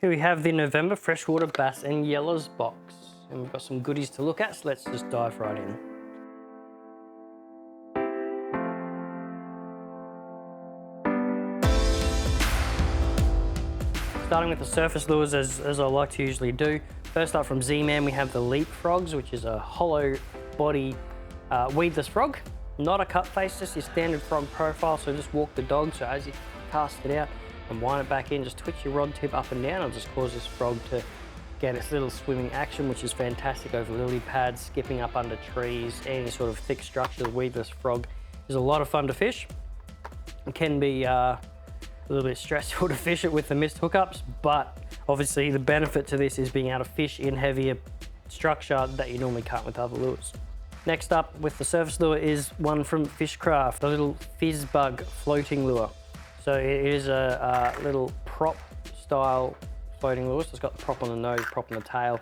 Here we have the November Freshwater Bass and Yellas box. And we've got some goodies to look at, so let's just dive right in. Starting with the surface lures, as I like to usually do. First up from ZMan, we have the Leap Frogs, which is a hollow body weedless frog. Not a cut face, just your standard frog profile, so just walk the dog. So as you cast it out and wind it back in, just twitch your rod tip up and down. It'll just cause this frog to get its little swimming action, which is fantastic over lily pads, skipping up under trees, any sort of thick structure. The weedless frog is a lot of fun to fish. It can be a little bit stressful to fish it with the missed hookups, but obviously the benefit to this is being able to fish in heavier structure that you normally can't with other lures. Next up with the surface lure is one from Fishcraft, the little Fizz bug floating lure. So it is a little prop style floating lure. So it's got the prop on the nose, prop on the tail.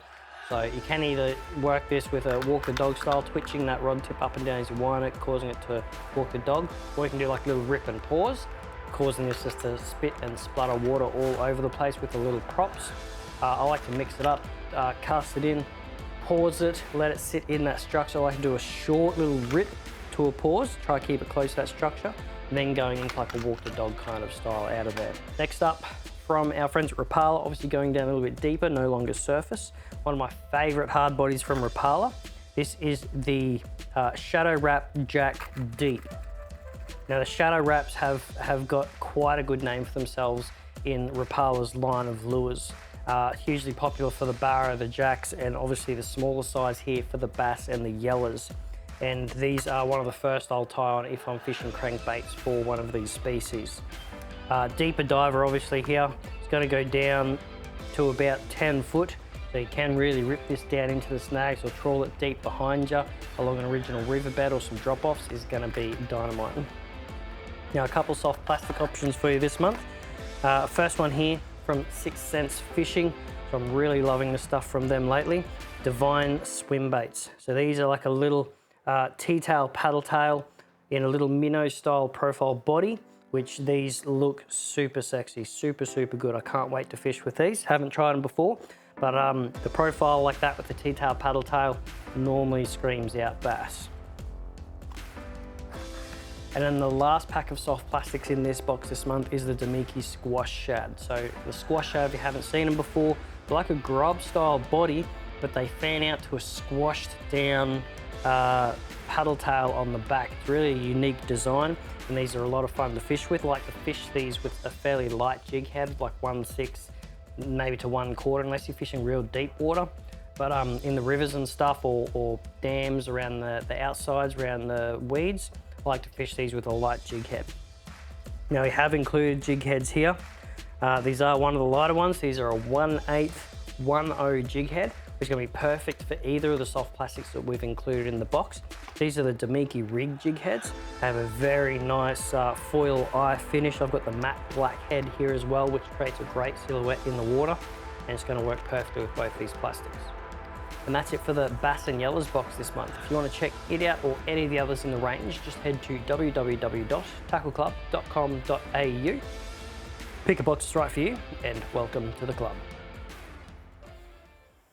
So you can either work this with a walk the dog style, twitching that rod tip up and down as you wind it, causing it to walk the dog, or you can do like a little rip and pause, causing this just to spit and splutter water all over the place with the little props. I like to mix it up, cast it in, pause it, let it sit in that structure. I like to do a short little rip to a pause, try to keep it close to that structure, and then going into like a walk the dog kind of style out of there. Next up from our friends at Rapala, obviously going down a little bit deeper, no longer surface. One of my favorite hard bodies from Rapala. This is the Shadowwrap Jack Deep. Now the Shadowwraps have got quite a good name for themselves in Rapala's line of lures. Hugely popular for the Barra, the Jacks, and obviously the smaller size here for the Bass and the Yellas. And these are one of the first I'll tie on if I'm fishing crankbaits for one of these species. Deeper diver obviously here. It's going to go down to about 10 foot. So you can really rip this down into the snags or trawl it deep behind you along an original riverbed or some drop-offs is going to be dynamite. Now a couple soft plastic options for you this month. First one here from 6 Cents Fishing. So I'm really loving the stuff from them lately. Divine swim baits. So these are like a little T-tail paddle tail in a little minnow style profile body, which these look super sexy, super good. I can't wait to fish with these. Haven't tried them before, but the profile like that with the T-tail paddle tail normally screams out bass. And then the last pack of soft plastics in this box this month is the Dimiki Squash Shad. So the Squash Shad, if you haven't seen them before, they're like a grub style body, but they fan out to a squashed down paddle tail on the back. It's really a unique design, and these are a lot of fun to fish with. I like to fish these with a fairly light jig head, like 1/6, maybe to 1/4, unless you're fishing real deep water. But in the rivers and stuff, or dams around the outsides, around the weeds, I like to fish these with a light jig head. Now we have included jig heads here. These are one of the lighter ones. These are a 1/8 10 jig head, which is going to be perfect for either of the soft plastics that we've included in the box. These are the Dimiki Rig Jig Heads. They have a very nice foil eye finish. I've got the matte black head here as well, which creates a great silhouette in the water, and it's going to work perfectly with both these plastics. And that's it for the Bass and Yellas box this month. If you want to check it out or any of the others in the range, just head to www.tackleclub.com.au. Pick a box that's right for you, and welcome to the club.